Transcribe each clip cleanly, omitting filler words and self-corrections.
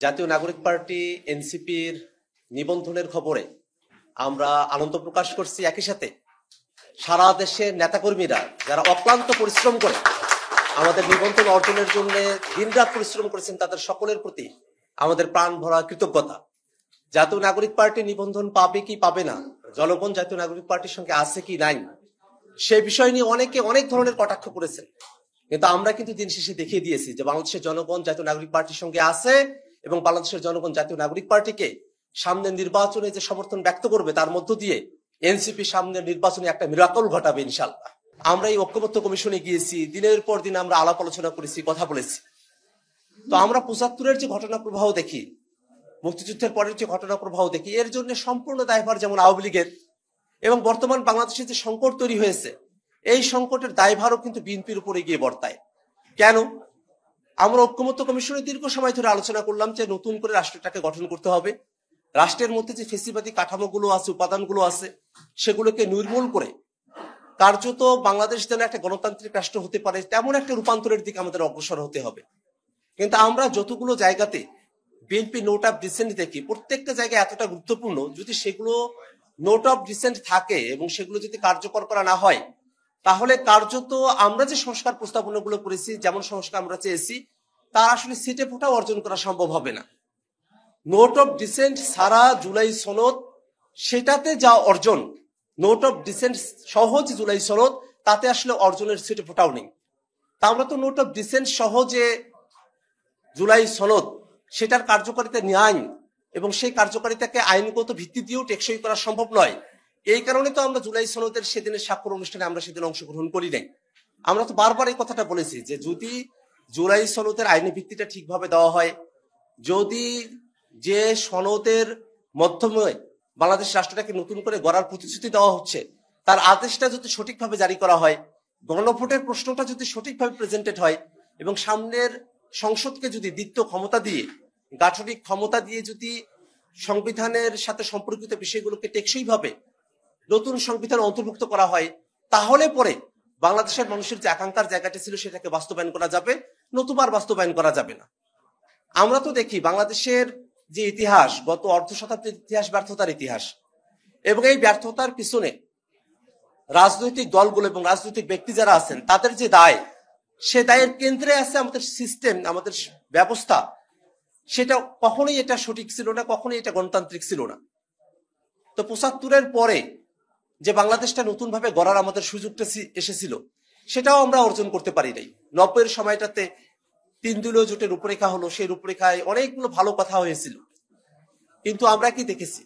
জাতীয় নাগরিক পার্টি এনসিপির নিবন্ধনের খবরে আমরা আনন্দ প্রকাশ করছি। একই সাথে সারা দেশের নেতাকর্মীরা যারা অক্লান্ত পরিশ্রম করে আমাদের নিবন্ধন অর্জনের জন্য দিনরাত পরিশ্রম করেছেন, তাদের সকলের প্রতি আমাদের প্রাণ ভরা কৃতজ্ঞতা। জাতীয় নাগরিক পার্টি নিবন্ধন পাবে কি পাবে না, জনগণ জাতীয় নাগরিক পার্টির সঙ্গে আছে কি নাই, সেই বিষয় নিয়ে অনেকে অনেক ধরনের কটাক্ষ করেছেন। কিন্তু আমরা কিন্তু দিন শেষে দেখিয়ে দিয়েছি যে বাংলাদেশের জনগণ জাতীয় নাগরিক পার্টির সঙ্গে আছে এবং বাংলাদেশের জনগণ জাতীয় নাগরিক পার্টিকে সামনের নির্বাচনে যে সমর্থন ব্যক্ত করবে তার মধ্য দিয়ে এনসিপি সামনের নির্বাচনে একটা মিরাকল ঘটাবে ইনশাল্লাহ। আমরা এই ঐক্যবদ্ধ কমিশনে গিয়েছি, দিনের পর দিন আমরা আলাপ আলোচনা করেছি, কথা বলেছি। তো আমরা ৭৫-এর যে ঘটনা প্রবাহ দেখি, মুক্তিযুদ্ধের পরের যে ঘটনা প্রবাহ দেখি, এর জন্য সম্পূর্ণ দায়ভার যেমন আওয়ামী লীগের, এবং বর্তমান বাংলাদেশে যে সংকট তৈরি হয়েছে এই সংকটের দায়ভারও কিন্তু বিএনপির উপরে গিয়ে বর্তায়। কেন? আমরা ঐক্যমত্য কমিশনে দীর্ঘ সময় ধরে আলোচনা করলাম যে নতুন করে রাষ্ট্রটাকে গঠন করতে হবে। রাষ্ট্রের মধ্যে যে ফেসিবাদী কাঠামোগুলো আছে, উপাদানগুলো আছে, সেগুলোকে নির্মূল করে কার্যত বাংলাদেশ যেন একটা গণতান্ত্রিক রাষ্ট্র হতে পারে তেমন একটা রূপান্তরের দিকে আমাদের অগ্রসর হতে হবে। কিন্তু আমরা যতগুলো জায়গাতে বিএনপি নোট অফ ডিসেন্ট দেখি, প্রত্যেকটা জায়গায় এতটা গুরুত্বপূর্ণ, যদি সেগুলো নোট অফ ডিসেন্ট থাকে এবং সেগুলো যদি কার্যকর করা না হয়, তাহলে কার্যত আমরা যে সংস্কার প্রস্তাবনাগুলো করেছি, যেমন সংস্কার আমরা চেয়েছি, তা আসলে সিটে ফোটাও অর্জন করা সম্ভব হবে না। নোট অফ ডিসেন্ট সারা জুলাই সনদ, সেটাতে যা অর্জন, নোট অফ ডিসেন্ট সহজ জুলাই সনদ, তাতে আসলে অর্জনের সিটে ফোটাও নেই। তা আমরা তো নোট অফ ডিসেন্ট সহজে জুলাই সনদ, সেটার কার্যকারিতা ন্যায় এবং সেই কার্যকারিতাকে আইনগত ভিত্তি দিয়েও টেকসই করা সম্ভব নয়। এই কারণে তো আমরা জুলাই সনদের সেদিনের স্বাক্ষর অনুষ্ঠানে আমরা সেদিন অংশগ্রহণ করি নাই। আমরা তো বারবার এই কথাটা বলেছি যে যদি জুলাই সনদের আইনি ভিত্তিটা ঠিকভাবে দেওয়া হয়, যদি যে সনদের মাধ্যমে বাংলাদেশ রাষ্ট্রটাকে নতুন করে গড়ার প্রতিশ্রুতি দেওয়া হচ্ছে তার আদেশটা যদি সঠিকভাবে জারি করা হয়, গণভোটের প্রশ্নটা যদি সঠিকভাবে প্রেজেন্টেড হয় এবং সামনের সংসদকে যদি দ্বিতীয় ক্ষমতা দিয়ে, গাঠনিক ক্ষমতা দিয়ে যদি সংবিধানের সাথে সম্পর্কিত বিষয়গুলোকে টেকসই ভাবে নতুন সংবিধান অন্তর্ভুক্ত করা হয়, তাহলে পরে বাংলাদেশের মানুষের যে আকাঙ্ক্ষার জায়গাটা ছিল সেটাকে বাস্তবায়ন করা যাবে, নতুবা আর বাস্তবায়ন করা যাবে না। আমরা তো দেখি বাংলাদেশের যে ইতিহাস, গত অর্ধ শতাব্দীর ইতিহাস ব্যর্থতার ইতিহাস, এবং এই ব্যর্থতার পিছনে রাজনৈতিক দলগুলো এবং রাজনৈতিক ব্যক্তি যারা আছেন তাদের যে দায়, সে দায়ের কেন্দ্রে আছে আমাদের সিস্টেম, আমাদের ব্যবস্থা। সেটা কখনোই এটা সঠিক ছিল না, কখনোই এটা গণতান্ত্রিক ছিল না। তো ৭৫-এর পরে যে বাংলাদেশটা নতুন ভাবে গড়ার আমাদের সুযোগটা এসেছিল, সেটাও আমরা অর্জন করতে পারি নাই। ৯০-এর সময়টাতে ৩ দলীয় জোটের রূপরেখা হলো, সেই রূপরেখায় অনেকগুলো ভালো কথা হয়েছিল। কিন্তু আমরা কি দেখেছি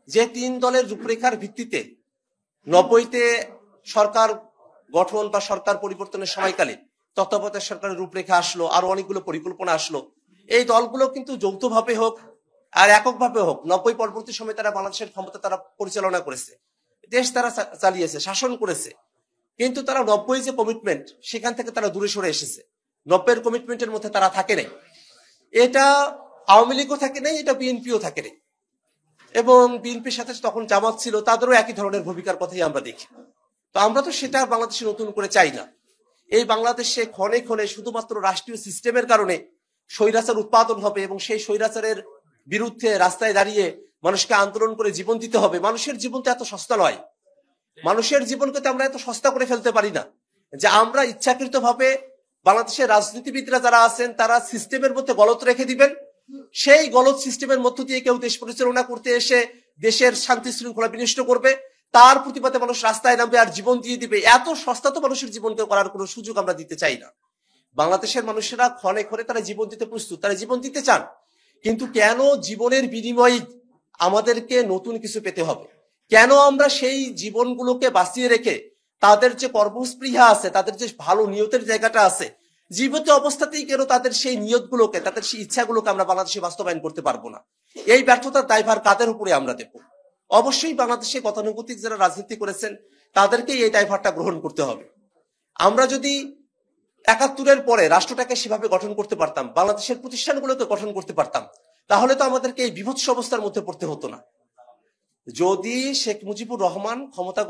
যে ৩ দলের রূপরেখার ভিত্তিতে ৯০-তে সরকার গঠন বা সরকার পরিবর্তনের সময়কালে তত্ত্বাবধায়ক সরকারের রূপরেখা আসলো, আরো অনেকগুলো পরিকল্পনা আসলো। এই দলগুলো কিন্তু যৌথভাবে হোক আর এককভাবে হোক ৯০ পরবর্তী সময় তারা বাংলাদেশের ক্ষমতা তারা পরিচালনা করেছে, দেশ তারা চালিয়েছে, শাসন করেছে। কিন্তু তারা ৯০ যে কমিটমেন্ট, সেখান থেকে তারা দূরে সরে এসেছে। ৯০-এর কমিটমেন্টের মধ্যে তারা থাকে নাই। এটা আওয়ামী লীগও থাকে নাই, এটা বিএনপিও থাকে নাই। এবং বিএনপির সাথে তখন জামাত ছিল, তাদেরও একই ধরনের ভূমিকার কথাই আমরা দেখি। তো আমরা তো সেটা বাংলাদেশে নতুন করে চাই না। এই বাংলাদেশে ক্ষণে ক্ষণে শুধুমাত্র রাষ্ট্রীয় সিস্টেমের কারণে স্বৈরাচার উৎপাদন হবে এবং সেই স্বৈরাচারের বিরুদ্ধে রাস্তায় দাঁড়িয়ে মানুষকে আন্দোলন করে জীবন দিতে হবে। মানুষের জীবন তো এত সস্তা নয়। মানুষের জীবনকে তো আমরা এত সস্তা করে ফেলতে পারি না যে আমরা ইচ্ছাকৃতভাবে বাংলাদেশের রাজনীতিবিদরা যারা আছেন তারা সিস্টেমের মধ্যে গলত রেখে দিবেন, সেই গলত সিস্টেমের মধ্য দিয়ে কেউ দেশ পরিচালনা করতে এসে দেশের শান্তি শৃঙ্খলা বিনষ্ট করবে, তার প্রতিবাদে মানুষ রাস্তায় নামবে আর জীবন দিয়ে দিবে। এত সস্তা তো মানুষের জীবনকে করার কোনো সুযোগ আমরা দিতে চাই না। বাংলাদেশের মানুষেরা ক্ষণে ক্ষণে তারা জীবন দিতে প্রস্তুত, তারা জীবন দিতে চান। কিন্তু কেন জীবনের বিনিময়ে আমাদেরকে নতুন কিছু পেতে হবে? কেন আমরা সেই জীবনগুলোকে বাঁচিয়ে রেখে তাদের যে কর্মস্পৃহা আছে, তাদের যে ভালো নিয়তের জায়গাটা আছে, জীবিত অবস্থাতেই কেন তাদের সেই নিয়তগুলোকে, তাদের সেই ইচ্ছাগুলোকে আমরা বাংলাদেশে বাস্তবায়ন করতে পারবো না? এই ব্যর্থতার দায়ভার কাদের উপরে আমরা দেব? অবশ্যই বাংলাদেশে গতানুগতিক যারা রাজনীতি করেছেন তাদেরকেই এই দায়ভারটা গ্রহণ করতে হবে। আমরা যদি ৭১-এর পরে রাষ্ট্রটাকে সেভাবে গঠন করতে পারতাম, বাংলাদেশের প্রতিষ্ঠানগুলোকে গঠন করতে পারতাম, তাহলে তো আমাদেরকে এই বিভৎস অবস্থার মধ্যে পড়তে হতো না। যদি শেখ মুজিবুর রহমান ক্ষমতা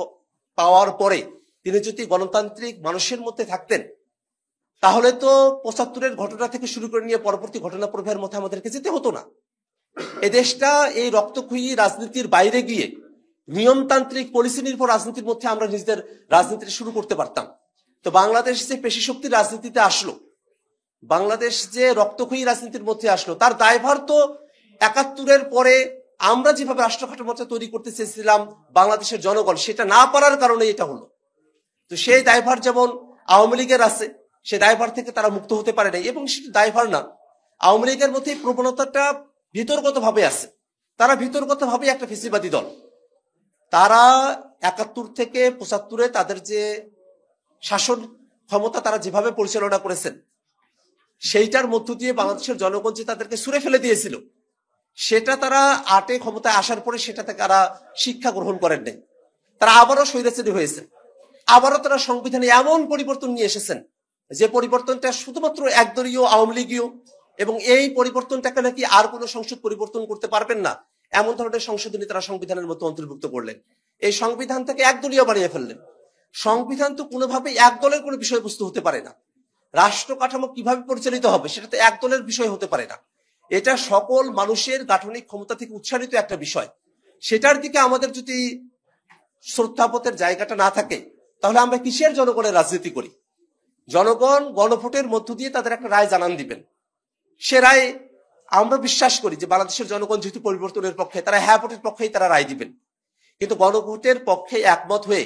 পাওয়ার পরে তিনি যদি গণতান্ত্রিক মানুষের মধ্যে থাকতেন, তাহলে তো ৭৫-এর ঘটনা থেকে শুরু করে নিয়ে পরবর্তী ঘটনা প্রবাহের মধ্যে আমাদেরকে যেতে হতো না। এই দেশটা এই রক্তক্ষয়ী রাজনীতির বাইরে গিয়ে নিয়মতান্ত্রিক পলিসি নির্ভর রাজনীতির মধ্যে আমরা নিজেদের রাজনীতিটা শুরু করতে পারতাম। তো বাংলাদেশ যে পেশি শক্তির রাজনীতিতে আসলো, বাংলাদেশ যে রক্তক্ষয়ী রাজনীতির মধ্যে আসলো, তার দায়ভার তো ৭১-এর পরে আমরা যেভাবে রাষ্ট্র কাঠামোটা তৈরি করতে চেয়েছিলাম বাংলাদেশের জনগণ সেটা না পারার কারণে এটা হলো। তো সেই দায়ভার যেমন আওয়ামী লীগের আছে, সে দায়ভার থেকে তারা মুক্ত হতে পারে নাই। এবং সেটা দায়ভার না, আওয়ামী লীগের মধ্যে প্রবণতাটা ভিতরগত ভাবে আছে। তারা ভিতরগত ভাবে একটা ফেসিবাদী দল। তারা ৭১ থেকে ৭৫-এ তাদের যে শাসন ক্ষমতা তারা যেভাবে পরিচালনা করেছেন, সেইটার মধ্য দিয়ে বাংলাদেশের জনগণ যে তাদেরকে ছুঁড়ে ফেলে দিয়েছিল, সেটা তারা ৮-এ ক্ষমতায় আসার পরে সেটা থেকে তারা শিক্ষা গ্রহণ করেন নাই। তারা আবারও স্বৈরাচারী হয়েছে। আবারও তারা সংবিধানে এমন পরিবর্তন নিয়ে এসেছেন যে পরিবর্তনটা শুধুমাত্র একদলীয় আওয়ামী লীগীয়, এবং এই পরিবর্তনটাকে নাকি আর কোনো সংসদ পরিবর্তন করতে পারবেন না এমন ধরনের সংশোধনী তারা সংবিধানের মধ্যে অন্তর্ভুক্ত করলেন। এই সংবিধান থেকে একদলীয় বানিয়ে ফেললেন। সংবিধান তো কোনোভাবেই এক দলের কোনো বিষয়বস্তু হতে পারে না। রাষ্ট্র কাঠামো কিভাবে পরিচালিত হবে সেটা তো এক দলের বিষয় হতে পারে না। এটা সকল মানুষের গাঠনিক ক্ষমতা থেকে উৎসারিত একটা বিষয়। সেটার দিকে আমাদের যদি শ্রদ্ধাবোধের জায়গাটা না থাকে, তাহলে আমরা কিসের জনগণের রাজনীতি করি? জনগণ গণভোটের মধ্য দিয়ে তাদের একটা রায় জানান দিবেন। সে রায় আমরা বিশ্বাস করি যে বাংলাদেশের জনগণ যেহেতু পরিবর্তনের পক্ষে, তারা হ্যাঁ ভোটের পক্ষেই তারা রায় দিবেন। কিন্তু গণভোটের পক্ষে একমত হয়ে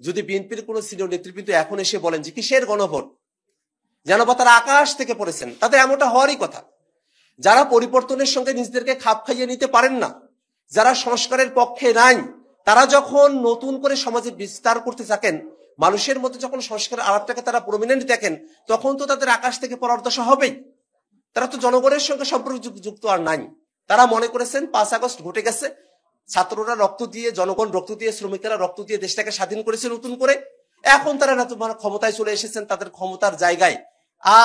যদি বিএনপির কোন সিনিয়র নেতৃবৃন্দ এখন এসে বলেন যে কিসের গণভোট, যেন বা তারা আকাশ থেকে পড়েছেন, তাদের এমনটা হওয়ারই কথা। যারা পরিবর্তনের সঙ্গে নিজেদেরকে খাপ খাইয়ে নিতে পারেন না, যারা সংস্কারের পক্ষে নাই, তারা যখন নতুন করে সমাজে বিস্তার করতে থাকেন, মানুষের মধ্যে যখন সংস্কারের আলাপটাকে তারা প্রমিনেন্ট দেখেন, তখন তো তাদের আকাশ থেকে পড়ার দশা হবেই। তারা তো জনগণের সঙ্গে সম্পর্ক যুক্ত আর নাই। তারা মনে করেছেন ৫ আগস্ট ঘটে গেছে, ছাত্ররা রক্ত দিয়ে, জনগণ রক্ত দিয়ে, শ্রমিকেরা রক্ত দিয়ে দেশটাকে স্বাধীন করেছে নতুন করে। এখন তারা ক্ষমতায় চলে এসেছেন, তাদের ক্ষমতার জায়গায়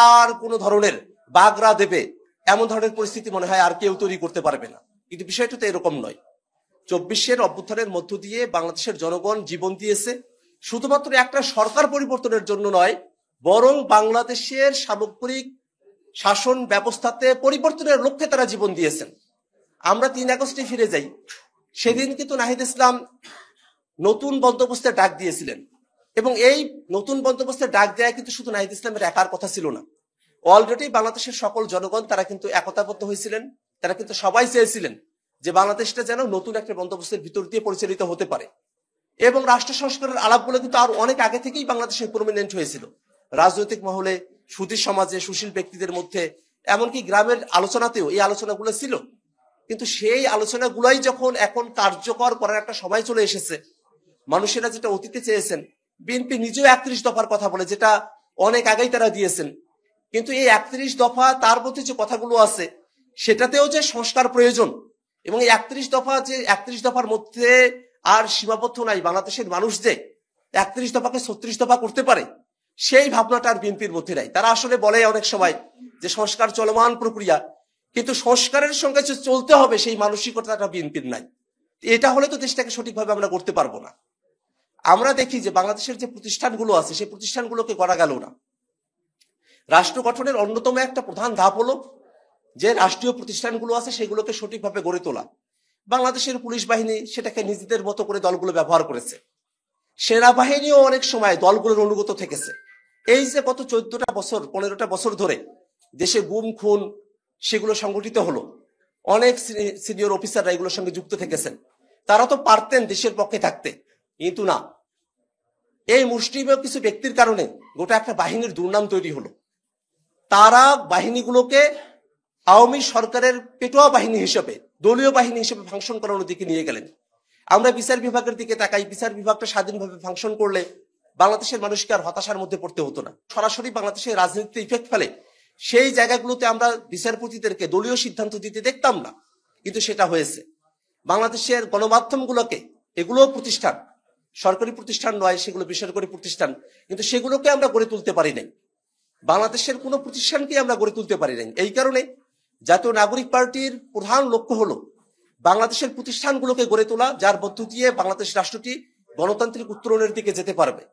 আর কোন ধরনের বাগড়া দেবে এমন ধরনের পরিস্থিতি মনে হয় আর কেউ তৈরি করতে পারবে না। কিন্তু বিষয়টা তো এরকম নয়। ২৪-এর অভ্যুত্থানের মধ্য দিয়ে বাংলাদেশের জনগণ জীবন দিয়েছে শুধুমাত্র একটা সরকার পরিবর্তনের জন্য নয়, বরং বাংলাদেশের সামগ্রিক শাসন ব্যবস্থাতে পরিবর্তনের লক্ষ্যে তারা জীবন দিয়েছেন। আমরা ৩ আগস্টে ফিরে যাই। সেদিন কিন্তু নাহিদ ইসলাম নতুন বন্দোবস্তের ডাক দিয়েছিলেন, এবং এই নতুন বন্দোবস্তের ডাক দেয়া কিন্তু শুধু নাহিদ ইসলামের একার কথা ছিল না। অলরেডি বাংলাদেশের সকল জনগণ তারা কিন্তু একতাবদ্ধ হয়েছিলেন। তারা কিন্তু সবাই চেয়েছিলেন যে বাংলাদেশটা যেন নতুন একটা বন্দোবস্তের ভিতর দিয়ে পরিচালিত হতে পারে। এবং রাষ্ট্র সংস্কারের আলাপগুলো কিন্তু আর অনেক আগে থেকেই বাংলাদেশে প্রমিনেন্ট হয়েছিল, রাজনৈতিক মহলে, সুধী সমাজে, সুশীল ব্যক্তিদের মধ্যে, এমনকি গ্রামের আলোচনাতেও এই আলোচনাগুলো ছিল। কিন্তু সেই আলোচনাগুলাই যখন এখন কার্যকর করার একটা সময় চলে এসেছে, মানুষেরা যেটা অতীতে চেয়েছেন, বিএনপি নিজেও ৩১ দফার কথা বলে, যেটা অনেক আগেই তারা দিয়েছেন। কিন্তু এই ৩১ দফা, তার মধ্যে যে কথাগুলো আছে সেটাতেও যে সংস্কার প্রয়োজন, এবং এই ৩১ দফা যে ৩১ দফার মধ্যে আর সীমাবদ্ধ নাই, বাংলাদেশের মানুষ যে ৩১ দফাকে ৩৬ দফা করতে পারে, সেই ভাবনাটা আর বিএনপির মধ্যে নাই। তারা আসলে বলে অনেক সময় যে সংস্কার চলমান প্রক্রিয়া, কিন্তু সংস্কারের সঙ্গে যে চলতে হবে সেই মানসিকতাটা বিএনপির নাই। এটা হলে তো দেশটাকে সঠিকভাবে আমরা করতে পারবো না। আমরা দেখি যে বাংলাদেশের যে প্রতিষ্ঠানগুলো আছে সেই প্রতিষ্ঠানগুলোকে গড়া গেল না। রাষ্ট্র গঠনের অন্যতম একটা প্রধান ধাপ হলো যে রাষ্ট্রীয় প্রতিষ্ঠানগুলো আছে সেগুলোকে সঠিকভাবে গড়ে তোলা। বাংলাদেশের পুলিশ বাহিনী সেটাকে নিজেদের মতো করে দলগুলো ব্যবহার করেছে। সেনাবাহিনীও অনেক সময় দলগুলোর অনুগত থেকেছে। এই যে গত 14টা বছর, 15টা বছর ধরে দেশে গুম খুন সেগুলো সংগঠিত হলো, অনেক সিনিয়র অফিসাররা এগুলোর সঙ্গে যুক্ত থেকেছেন। তারা তো পারতেন দেশের পক্ষে থাকতে, কিন্তু না, এই মুষ্টিমেয় কিছু ব্যক্তির কারণে গোটা একটা বাহিনীর দুর্নাম তৈরি হলো। তারা বাহিনীগুলোকে আওয়ামী সরকারের পেটোয়া বাহিনী হিসেবে, দলীয় বাহিনী হিসেবে ফাংশন করানোর দিকে নিয়ে গেলেন। আমরা বিচার বিভাগের দিকে তাকাই, বিচার বিভাগটা স্বাধীনভাবে ফাংশন করলে বাংলাদেশের মানুষকে আর হতাশার মধ্যে পড়তে হতো না। সরাসরি বাংলাদেশের রাজনীতিতে ইফেক্ট ফেলে সেই জায়গাগুলোতে আমরা বিচারপতিদেরকে দলীয় সিদ্ধান্ত দিতে দেখতাম না, কিন্তু সেটা হয়েছে। বাংলাদেশের গণমাধ্যমগুলোকে, এগুলো প্রতিষ্ঠান, সরকারি প্রতিষ্ঠান নয়, সেগুলো বেসরকারি প্রতিষ্ঠান, কিন্তু সেগুলোকে আমরা গড়ে তুলতে পারি নাই। বাংলাদেশের কোনো প্রতিষ্ঠানকে আমরা গড়ে তুলতে পারি নাই। এই কারণে জাতীয় নাগরিক পার্টির প্রধান লক্ষ্য হলো বাংলাদেশের প্রতিষ্ঠানগুলোকে গড়ে তোলা, যার মধ্য দিয়ে বাংলাদেশ রাষ্ট্রটি গণতান্ত্রিক উত্তরণের দিকে যেতে পারবে।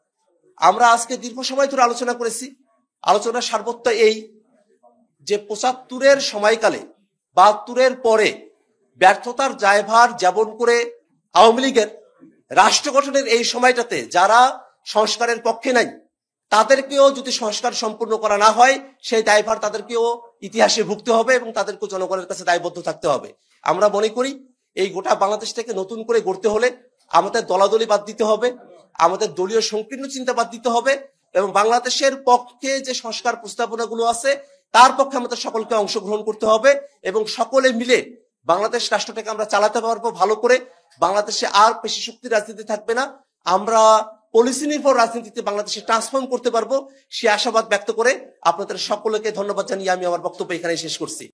আমরা আজকে দীর্ঘ সময় ধরে আলোচনা করেছি, আলোচনার সারবত্য এই যে ৭৫-এর সময়কালে ৭২-এর পরে ব্যর্থতার দায়ভার যেমন করে আওয়ামী লীগের রাষ্ট্র গঠনের এই সময়টাতে যারা সংস্কারের পক্ষে নাই তাদেরকেও যদি সংস্কার সম্পূর্ণ করা না হয় সেই দায়ভার তাদেরকেও ইতিহাসে ভুগতে হবে এবং তাদেরকেও জনগণের কাছে দায়বদ্ধ থাকতে হবে। আমরা মনে করি এই গোটা বাংলাদেশটাকে নতুন করে গড়তে হলে আমাদের দলাদলি বাদ দিতে হবে, আমাদের দলীয় সংকীর্ণ চিন্তা বাদ দিতে হবে এবং বাংলাদেশের পক্ষে যে সংস্কার প্রস্তাবনাগুলো আছে তার পক্ষে আমাদের সকলকে অংশগ্রহণ করতে হবে এবং সকলে মিলে বাংলাদেশ রাষ্ট্রটাকে আমরা চালাতে পারবো ভালো করে। বাংলাদেশে আর পেশি শক্তির রাজনীতি থাকবে না, আমরা পলিসি নির্ভর রাজনীতিতে বাংলাদেশে ট্রান্সফর্ম করতে পারবো, সে আশাবাদ ব্যক্ত করে আপনাদের সকলকে ধন্যবাদ জানিয়ে আমি আমার বক্তব্য এখানে শেষ করছি।